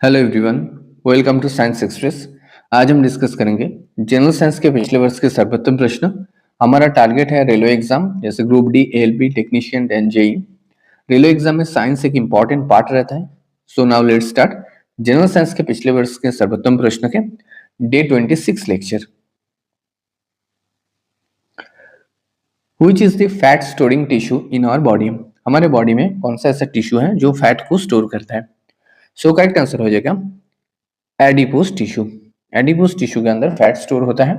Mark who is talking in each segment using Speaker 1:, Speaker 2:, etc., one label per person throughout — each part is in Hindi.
Speaker 1: Hello everyone, welcome to science express. आज हम डिस्कस करेंगे जनरल साइंस के पिछले वर्ष के सर्वोत्तम प्रश्न। हमारा टारगेट है रेलवे एग्जाम, जैसे group D, ALP, technician and JE. Railway exam में साइंस एक इंपॉर्टेंट पार्ट रहता है। So now let's start general science के पिछले वर्ष के सर्वोत्तम प्रश्न के day 26 lecture. Which is the fat storing tissue in our body. हमारे बॉडी में कौन सा ऐसा टिश्यू है जो फैट को स्टोर करता है। सो करेक्ट आंसर हो जाएगा एडिपोज टिश्यू। एडिपोज टिश्यू के अंदर फैट स्टोर होता है।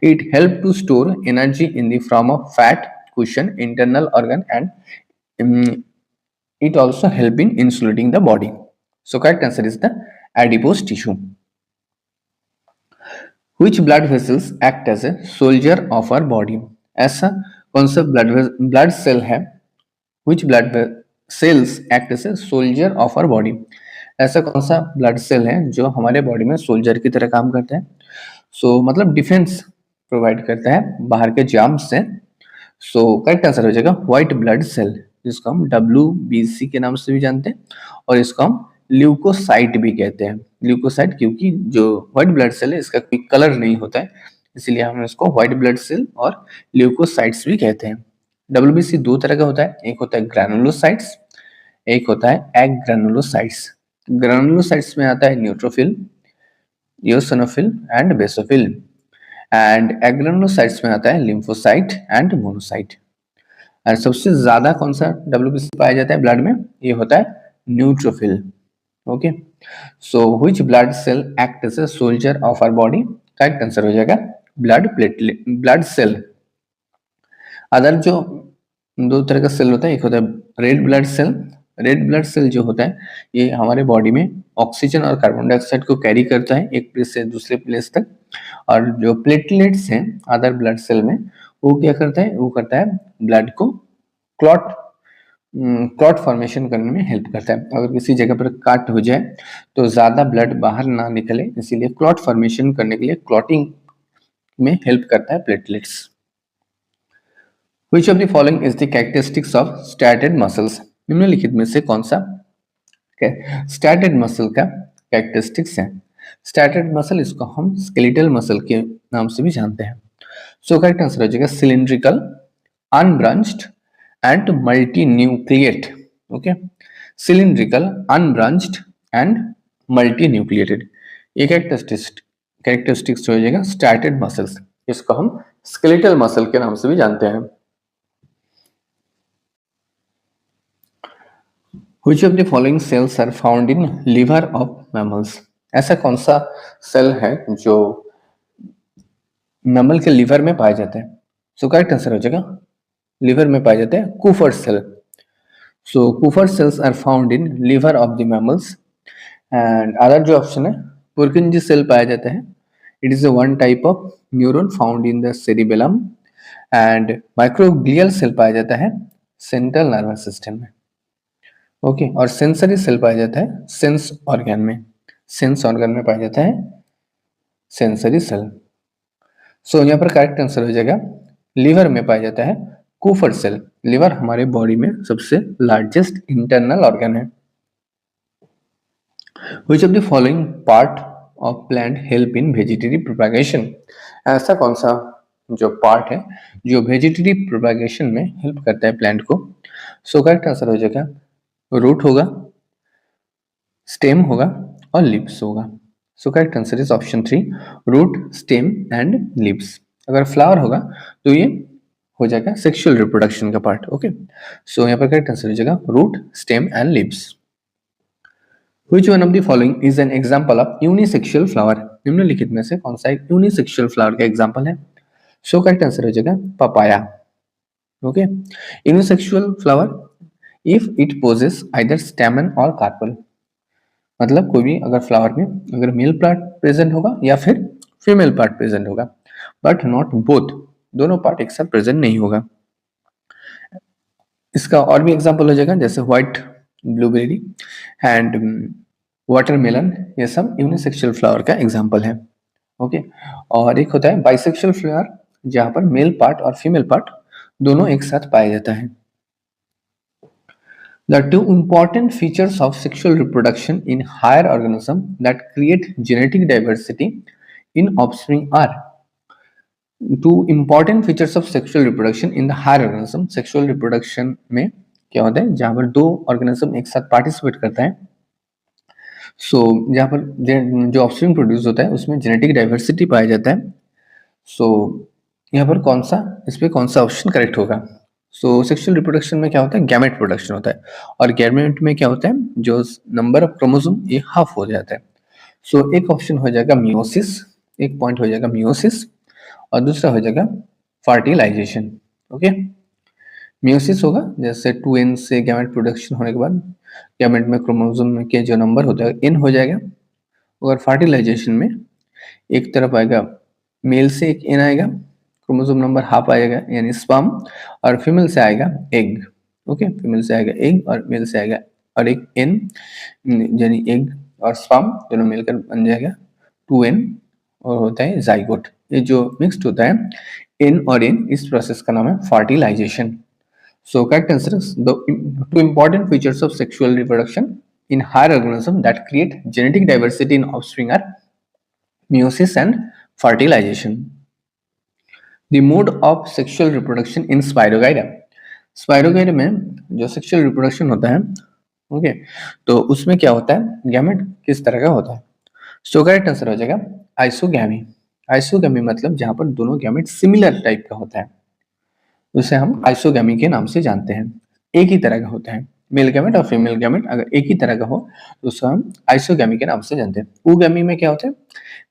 Speaker 1: It help to store energy in the form of fat, cushion, internal organ and it also help in insulating the body. So correct answer is the adipose tissue. Which blood vessels act as a soldier of our body? ऐसा कौन सा ब्लड सेल है which blood cells act as a soldier of our body? ऐसा कौन सा ब्लड सेल है जो हमारे बॉडी में सोल्जर की तरह काम करता है। मतलब डिफेंस प्रोवाइड करता है बाहर के जार्म्स से। करेक्ट आंसर हो जाएगा व्हाइट ब्लड सेल, जिसको हम WBC के नाम से भी जानते हैं और इसको हम ल्यूकोसाइट भी कहते हैं। ल्यूकोसाइट क्योंकि जो व्हाइट ब्लड सेल है इसका कोई कलर नहीं होता है, इसीलिए हम इसको व्हाइट ब्लड सेल और ल्यूकोसाइट्स भी कहते हैं। WBC दो तरह का होता है, एक होता है ग्रैनुलोसाइट्स, एक होता है एग्रानुलोसाइट्स। ग्रैनुलोसाइट्स में आता है neutrophil, eosinophil and basophil, and agranulocytes में आता है लिम्फोसाइट एंड मोनोसाइट। और सबसे ज्यादा कौन सा WBC पाया जाता है ब्लड में, ये होता है neutrophil. Okay, so which blood cell act as a soldier of our body. Correct answer हो जाएगा ब्लड सेल। अदर जो दो तरह का सेल होता है, एक होता है red blood cell. Red blood cell जो होता है ये हमारे बॉडी में ऑक्सीजन और कार्बन डाइऑक्साइड को कैरी करता है एक प्लेस से दूसरे प्लेस तक। और जो प्लेटलेट्स हैं अदर ब्लड सेल में, वो क्या करता है, वो करता है ब्लड को क्लॉट फॉर्मेशन करने में हेल्प करता है। अगर किसी जगह पर काट हो जाए तो ज्यादा ब्लड बाहर ना निकले, इसीलिए क्लॉट फॉर्मेशन करने के लिए क्लॉटिंग में हेल्प करता है platelets. Which of the following is the characteristics of striated muscles? निम्नलिखित में से कौन सा स्ट्रैटेड मसल का कैरेक्टरिस्टिक्स है। स्ट्रैटेड मसल, इसको हम स्केलेटल मसल के नाम से भी जानते हैं। करेक्ट आंसर हो जाएगा cylindrical, unbranched and multi nucleate. Okay, cylindrical, unbranched and multi nucleated, ये कैरेक्टरिस्टिक्स हो जाएगा स्ट्रैटेड मसल्स। इसको हम स्केलेटल मसल के नाम से भी जानते हैं। Which of the following cells are found in liver of mammals? ऐसा कौन सा सेल है जो मैमल के लिवर में पाया जाता है। करेक्ट आंसर हो जाएगा लिवर में पाया जाता है Kupffer cell. Kupffer cells are found in liver of the mammals. And other जो ऑप्शन है, पुरकिंजी सेल पाया जाता है। It is one type of neuron found in the cerebellum. And microglial cell पाया जाता है सेंट्रल नर्वस सिस्टम में। ओके, और सेंसरी सेल पाया जाता है सेंस ऑर्गन में। सेंस ऑर्गन में पाया जाता है सेंसरी सेल। यहाँ पर करेक्ट आंसर हो जाएगा लिवर में पाया जाता है कूफर सेल। लिवर हमारे बॉडी में सबसे लार्जेस्ट इंटरनल ऑर्गन है। Which of the following part of plant help in vegetative propagation? ऐसा कौन सा जो पार्ट है जो वेजिटेटिव प्रोपैगेशन में हेल्प करता है प्लांट को। करेक्ट आंसर हो जाएगा रूट होगा, स्टेम होगा और लिप्स होगा। Correct answer is option 3, root, stem and lips. अगर फ्लावर होगा तो ये हो जाएगा सेक्सुअल रिप्रोडक्शन का पार्ट। ओके, यहाँ पर करेक्ट आंसर हो जाएगा root, stem and lips. Which one of the following is an example of unisexual flower? निम्नलिखित में से कौन सा एक यूनिसेक्सुअल फ्लावर का एग्जांपल है। करेक्ट आंसर हो जाएगा papaya. Okay, unisexual flower if it possesses either stamen और कार्पल, मतलब कोई भी अगर फ्लावर में अगर मेल पार्ट प्रेजेंट होगा या फिर फीमेल पार्ट प्रेजेंट होगा, बट नॉट बोथ, दोनों पार्ट एक साथ प्रेजेंट नहीं होगा। इसका और भी एग्जांपल हो जाएगा जैसे व्हाइट ब्लूबेरी एंड वाटरमेलन, ये सब यूनिसेक्सुअल फ्लावर का एग्जांपल है। ओके, और एक होता है बाइसेक्सुअल फ्लावर जहां पर मेल पार्ट और फीमेल पार्ट दोनों एक साथ पाया जाता है। The two important features of sexual reproduction in higher organisms that create genetic diversity in offspring are two important features of sexual reproduction in the higher organism. Sexual reproduction में क्या होता है, जहाँ पर दो ऑर्गेनिज्म एक साथ पार्टिसिपेट करता है, जहाँ पर जो ऑफस्प्रिंग प्रोड्यूस होता है उसमें जेनेटिक डाइवर्सिटी पाया जाता है। यहाँ पर इस पे कौन सा ऑप्शन करेक्ट होगा? सेक्सुअल रिप्रोडक्शन में क्या होता है, गैमेट प्रोडक्शन होता है, और गैमेट में क्या होता है, जो नंबर ऑफ क्रोमोसोम ये हाफ हो जाता है। एक ऑप्शन हो जाएगा मियोसिस, एक पॉइंट हो जाएगा मियोसिस, और दूसरा हो जाएगा फर्टिलाइजेशन। ओके, मियोसिस होगा जैसे 2n से गैमेट प्रोडक्शन होने के बाद गैमेट में क्रोमोसोम के जो नंबर होता है n हो जाएगा, और फर्टिलाइजेशन में एक तरफ आएगा मेल से एक n आएगा, क्रोमोसोम नंबर हाफ आएगा यानी स्पर्म, और फीमेल से आएगा एग। ओके, फीमेल से आएगा एग और मेल से आएगा और एक n, यानी एग और स्पर्म दोनों मिलकर बन जाएगा 2n, और होता है जाइगोट। ये जो मिक्स्ड होता है n और n, इस प्रोसेस का नाम है fertilisation. Correct answer is the two important features of sexual reproduction in higher organisms that create genetic diversity in offspring are meiosis and fertilization. The mode of sexual reproduction in Spirogyra. Spirogyra में जो सेक्सुअल रिप्रोडक्शन होता है, ओके, तो उसमें क्या होता है, गैमेट किस तरह का होता है? करेक्ट आंसर हो जाएगा आइसोगैमी। आइसोगैमी मतलब जहां पर दोनों गैमेट सिमिलर टाइप का होता है, उसे हम आइसोगैमी के नाम से जानते हैं। एक ही तरह का होता है, मेल गैमेट और फीमेल गैमेट अगर एक ही तरह का हो तो उसे हम आइसोगैमी के नाम से जानते हैं। ऊगैमी में क्या होता है,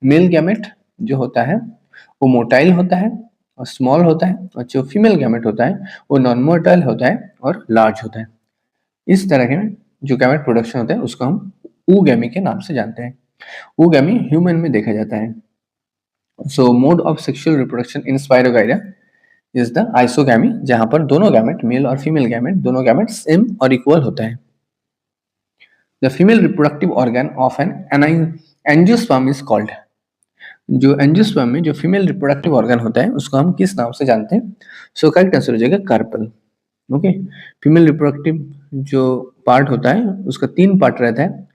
Speaker 1: मेल गैमेट जो होता है वो मोटाइल होता है और स्मॉल होता है, और जो फीमेल गैमेट होता है वो नॉन मोटाइल होता है और लार्ज होता है। इस तरह के जो गैमेट प्रोडक्शन होता है उसको हम ऊगैमी के नाम से जानते हैं। ऊगैमी ह्यूमन में देखा जाता है। Mode of sexual reproduction in spirogyra is the isogamy, जहां पर दोनों गैमेट, मेल और फीमेल गैमेट, दोनों गैमेट सेम और इक्वल होता है। The female reproductive organ of an angiosperm is called. जो एंजियोस्पर्म में जो फीमेल रिप्रोडक्टिव ऑर्गन होता है उसको हम किस नाम से जानते हैं? करेक्ट आंसर हो जाएगा कार्पल। ओके, फीमेल रिप्रोडक्टिव जो पार्ट होता है उसका 3 पार्ट रहता है,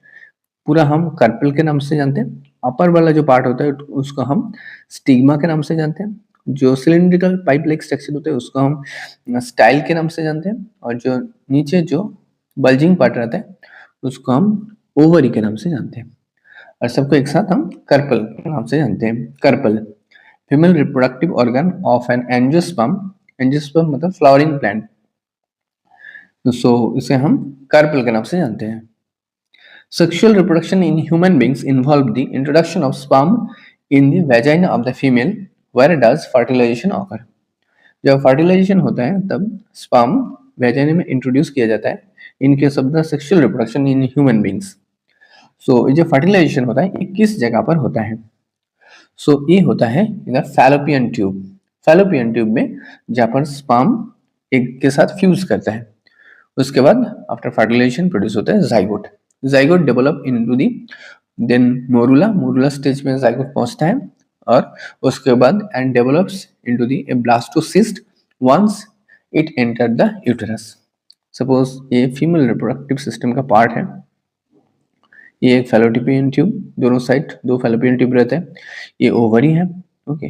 Speaker 1: पूरा हम कार्पल के नाम से जानते हैं। अपर वाला जो पार्ट होता है उसको हम स्टिग्मा के नाम से जानते हैं। जो सिलिंड्रिकल पाइप लाइक स्ट्रक्चर होता है उसको हम स्टाइल के नाम से जानते हैं, और जो नीचे जो बल्जिंग पार्ट रहता है उसको हम ओवरी के नाम से जानते हैं, और सबको एक साथ हम कार्पल के नाम से जानते हैं। Carpel, female reproductive organ of an angiosperm. Angiosperm मतलब फ्लावरिंग प्लांट, इसे हम कार्पल के नाम से जानते हैं। Sexual reproduction in human beings involve the introduction of sperm in the vagina of the female. Where does fertilization occur? जब फर्टिलाइजेशन होता है तब स्पर्म वेजाइना में इंट्रोड्यूस किया जाता है in case of the sexual reproduction in human beings. जो फर्टिलाइजेशन होता है ये किस जगह पर होता है? ये होता है इन फैलोपियन ट्यूब। फैलोपियन ट्यूब में जहाँ पर स्पर्म एग के साथ फ्यूज करता है, उसके बाद आफ्टर फर्टिलाइजेशन प्रोड्यूस होता है zygote. Zygote develop into the then morula. Morula stage में जाइगोट पहुंचता है, और उसके बाद and develops into the blastocyst once it enter the uterus. Suppose ये फीमेल रिप्रोडक्टिव सिस्टम का पार्ट है, ये एक फैलोपियन ट्यूब, दोनों साइड 2 फैलोपियन ट्यूब रहते हैं, ये ओवरी है। ओके,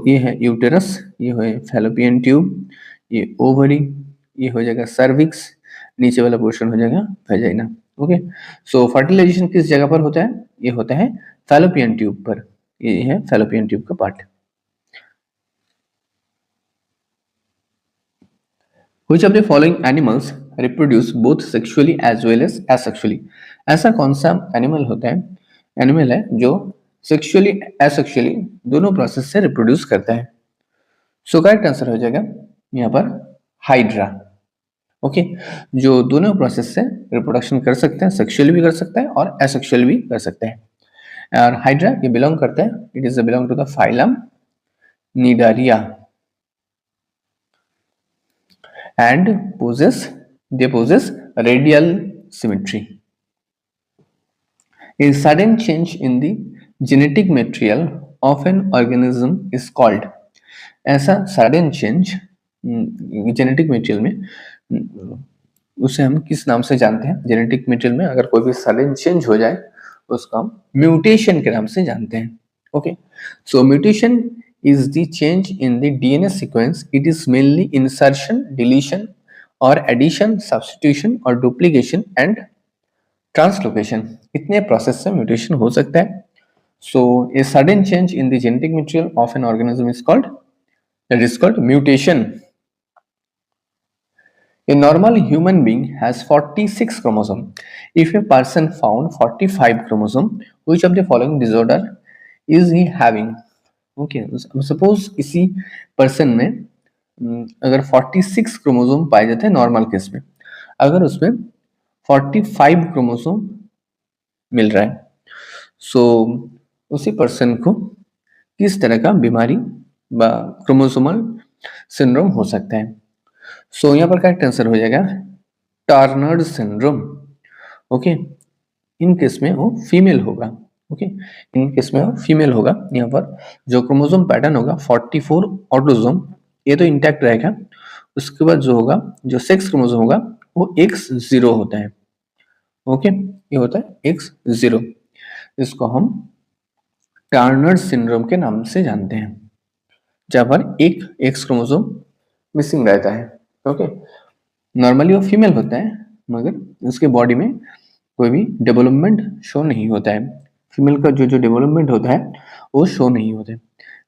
Speaker 1: ये है यूटेरस, ये है फैलोपियन ट्यूब, ये ओवरी, ये हो जाएगा सर्विक्स, नीचे वाला पोर्शन हो जाएगा वेजाइना। ओके, फर्टिलाइजेशन किस जगह पर होता है? ये होता है फैलोपियन ट्यूब पर। ये है फैलोपियन ट्यूब का part. Which of the following animals reproduce both sexually as well as asexually? ऐसा कौन सा एनिमल होता है, एनिमल है जो सेक्सुअली एसेक्सुअली दोनों प्रोसेस से रिप्रोड्यूस करता है? करेक्ट आंसर हो जाएगा यहाँ पर हाइड्रा। ओके, जो दोनों प्रोसेस से रिप्रोडक्शन कर सकते हैं, सेक्सुअली भी कर सकता है और एसेक्सुअल भी कर सकते हैं। और हाइड्रा ये बिलोंग करता है, it is belong to the phylum Cnidaria and they possess radial symmetry. A sudden change in the genetic material of an organism is called. ऐसा sudden change genetic material में उसे हम किस नाम से जानते हैं? जेनेटिक मटेरियल में अगर कोई भी सडन चेंज हो जाए तो उसको हम म्यूटेशन के नाम से जानते हैं. Okay, so mutation is the change in the DNA sequence. It is mainly insertion, deletion, or addition, substitution, or duplication and translocation. इतने प्रोसेस से म्यूटेशन हो सकता है. So a sudden change in the genetic material of an organism is called mutation. A normal human being has 46 chromosomes. If a person found 45 chromosomes, which of the following disorder is he having? Okay, suppose किसी पर्सन में अगर 46 क्रोमोसोम पाए जाते हैं नॉर्मल केस में, अगर उसमें 45 क्रोमोसोम मिल रहा है, सो उसी पर्सन को किस तरह का बीमारी व क्रोमोसोमल सिंड्रोम हो सकता है? सो यहाँ पर करेक्ट आंसर हो जाएगा Turner syndrome. Okay, in case में वो फीमेल होगा. ओके, इन केस में वो फीमेल होगा. यहाँ पर जो क्रोमोसोम पैटर्न होगा 44 ऑटोसोम, ये तो इंटैक्ट रहेगा. उसके बाद जो होगा, जो सेक्स क्रोमोसोम होगा वो X0 होता है. ओके, ये होता है X0. इसको हम टर्नर सिंड्रोम के नाम से जानते हैं, जहां पर एक एक्स क्रोमोसोम मिसिंग रहता है. ओके, नॉर्मली वो फीमेल होता है मगर उसके बॉडी में कोई भी डेवलपमेंट शो नहीं होता है. फीमेल का जो जो डेवलपमेंट होता है वो शो नहीं होता है.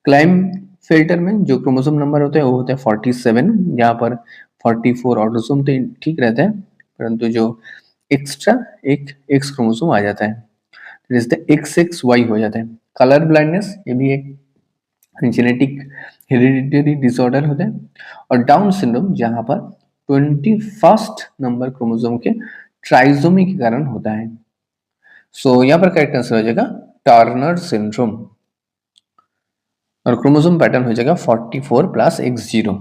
Speaker 1: क्लाइम फिल्टर में जो क्रोमोसोम नंबर होता है वो होता है 47, जहाँ पर 44 ऑटोसोम तो ठीक रहता है, परंतु जो एक्स्ट्रा एक एक्स क्रोमोसोम आ जाता है, XXY हो जाता है. कलर ब्लाइंडनेस ये भी एक जेनेटिक हेरिडिटरी डिसऑर्डर होता है. और डाउन सिंड्रोम जहाँ पर 21st नंबर क्रोमोसोम के ट्राइसोमी के कारण होता है. सो यहाँ पर करेक्ट आंसर हो जाएगा टर्नर सिंड्रोम, और क्रोमोसोम पैटर्न हो जाएगा 44 + X0.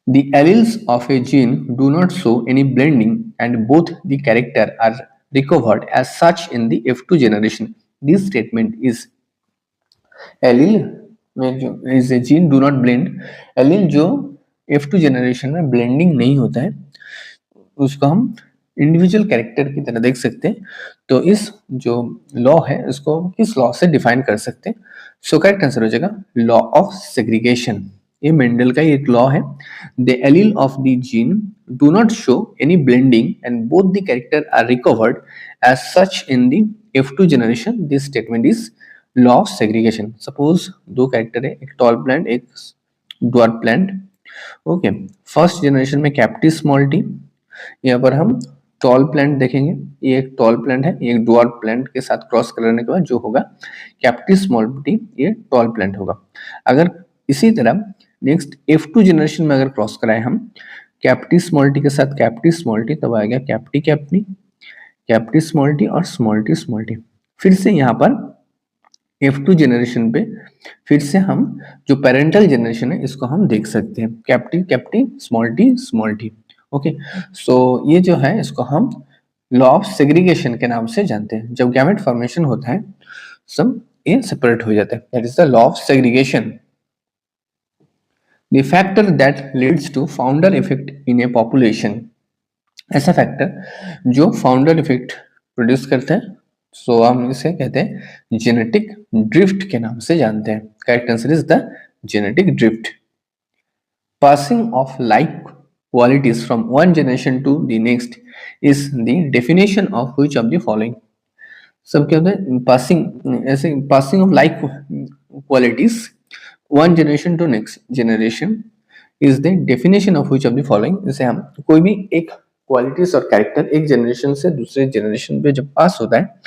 Speaker 1: The alleles of a gene do not show any blending and both the character are recovered as such in the F2 generation. This statement is allele में जो is a gene do not blend, allele जो F2 जनरेशन में ब्लेंडिंग नहीं होता है उसको हम इंडिविजुअल कैरेक्टर की तरह देख सकते हैं. तो इस जो लॉ है इसको किस लॉ से डिफाइन कर सकते हैं? सो करेक्ट आंसर हो जाएगा लॉ ऑफ सेग्रीगेशन. ये मेंडल का एक लॉ है. The allele of the gene do not show any blending and both the character are recovered as such in the F2 generation. This statement is law of segregation. Suppose दो कैरेक्टर है, एक टॉल प्लांट एक dwarf plant. Okay, first generation में कैप्टी स्मॉल टी, यहाँ पर हम टॉल प्लांट देखेंगे. ये एक टॉल प्लांट है, एक ड्वार्फ प्लांट के साथ क्रॉस करने के बाद जो होगा कैप्टी स्मॉल टी, ये टॉल प्लांट होगा. अगर इसी तरह नेक्स्ट F2 जनरेशन में अगर क्रॉस कराए हम कैप्टी स्मॉल टी के साथ कैप्टी स्मॉल टी, तब आएगा कैप्टी कैप्टी, कैप्टी स्मॉल टी और स्मॉल टी स्मॉल टी. फिर से यहाँ पर F2 जनरेशन पे फिर से हम जो पेरेंटल जनरेशन है इसको हम देख सकते हैं, cap T cap T small T small T. Okay, so ये जो है इसको हम लॉ ऑफ सेग्रीगेशन के नाम से जानते हैं. जब गैमेट फॉर्मेशन होता है सब ये सेपरेट हो जाता है, that is the law of segregation. The factor that leads to founder effect in a population, ऐसा फैक्टर जो फाउंडर इफेक्ट प्रोड्यूस करता है, सो हम इसे कहते हैं जेनेटिक ड्रिफ्ट के नाम से जानते हैं. Correct answer is the genetic drift. Passing of like qualities from one generation to the next is the definition of which of the following? सब क्या होता है? पासिंग, ऐसे passing of like qualities one generation to next generation is the definition of which of the following. जैसे हम कोई भी एक क्वालिटीज और कैरेक्टर एक जनरेशन से दूसरे जनरेशन पे जब पास होता है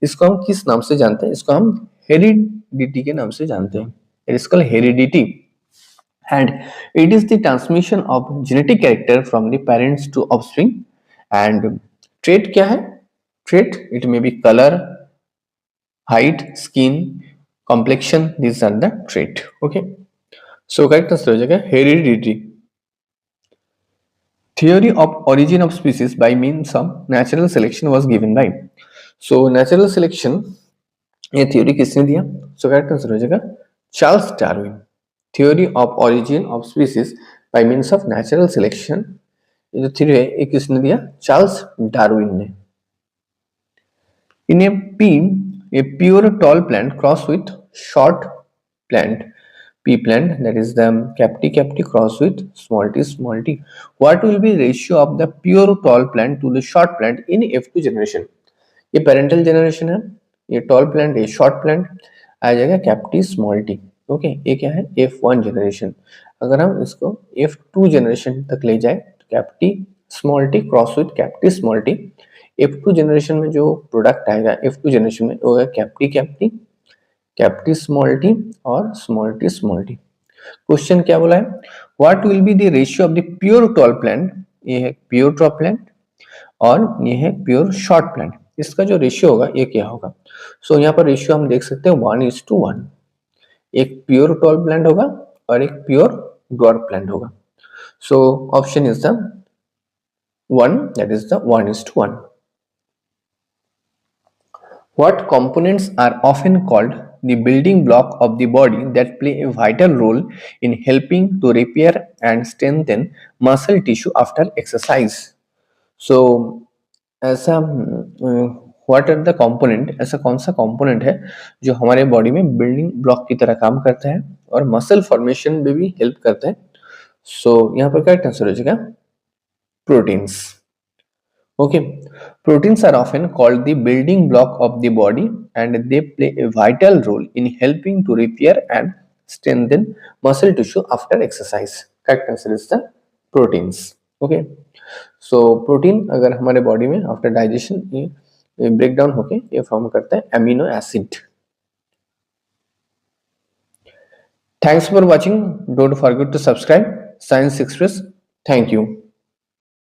Speaker 1: इसको हम किस नाम से जानते हैं? इसको हम हेरिडिटी के नाम से जानते हैं. It is called heredity. And it is the transmission of genetic character from the parents to offspring. And trait क्या है? Trait, it may be color, height, skin, complexion. These are the trait. Okay. So correct answer हो जाएगा heredity. Theory of origin of species by means of natural selection was given by. So natural selection ये theory किसने दिया? So correct answer हो जाएगा Charles Darwin. Theory of origin of species by means of natural selection ये जो थ्योरी है ये किसने दिया? चार्ल्स डार्विन ने। In a pea, a pure tall plant cross with short plant, pea plant, that is the capti cross with small t. What will be ratio of the pure tall plant to the short plant in F2 generation? ये पेरेंटल जनरेशन है, ये टॉल प्लांट, ये शॉर्ट प्लांट, आ जाएगा कैप्टी स्मॉल टी। ओके, ये क्या है? F1 generation. अगर हम इसको F2 जनरेशन तक ले जाए तो cap T small T cross with cap T small T, F2 generation में जो प्रोडक्ट आएगा F2 जनरेशन में वो है cap T cap T, cap T small T और स्मॉल टी। क्वेश्चन क्या बोला है? What will be the ratio of the pure tall plant, ये है प्योर टॉल प्लांट और ये है प्योर शॉर्ट प्लांट, इसका जो रेशियो होगा ये क्या होगा? सो यहाँ पर रेशियो हम देख सकते हैं 1:1, एक प्योर टॉल प्लांट होगा और एक प्योर ड्वार्फ प्लांट होगा। So option is the 1, that is the 1:1. What components are often called the building block of the body that play a vital role in helping to repair and strengthen muscle tissue after exercise? So ऐसा व्हाट आर द कंपोनेंट, ऐसा कौन सा कंपोनेंट है जो हमारे बॉडी में बिल्डिंग ब्लॉक की तरह काम करता है और मसल फॉर्मेशन में भी हेल्प करता है? सो यहाँ पर करेक्ट आंसर हो जाएगा proteins. Okay, proteins are often called the building block of the body and they play a vital role in helping to repair and strengthen muscle tissue after exercise. Correct answer is the proteins. Okay, so protein अगर हमारे बॉडी में आफ्टर डाइजेशन ये ब्रेक डाउन होके ये फॉर्म करता है amino acid. Thanks for watching. Don't forget to subscribe Science Express. Thank you.